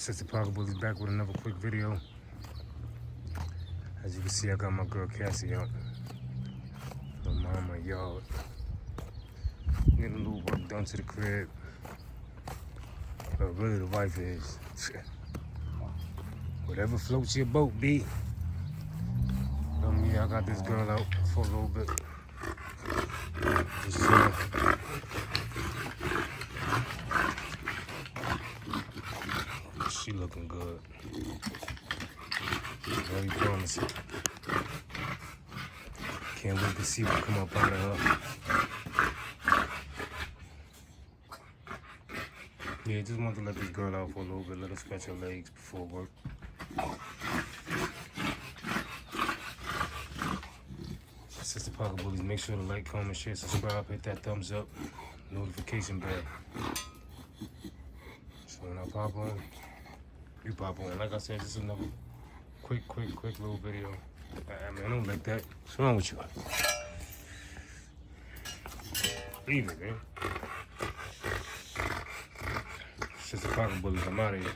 Sister Pocket Bullies back with another quick video. As you can see, I got my girl Cassie out. Little mama yard. Getting a little work done to the crib. But really the wife is. Whatever floats your boat, B. Yeah, I got this girl out for a little bit. Just chilling. She looking good. Very promising. Can't wait to see what come up out of her. Yeah, just wanted to let this girl out for a little bit, let her stretch her legs before work. Sister Pocket Bullies, make sure to like, comment, share, subscribe, hit that thumbs up, notification bell. So when I pop on, you pop on. Like I said, just another quick little video. Man, I don't like that. What's wrong with you? Leave it, man. Sister Pocket Bullies, I'm out of here.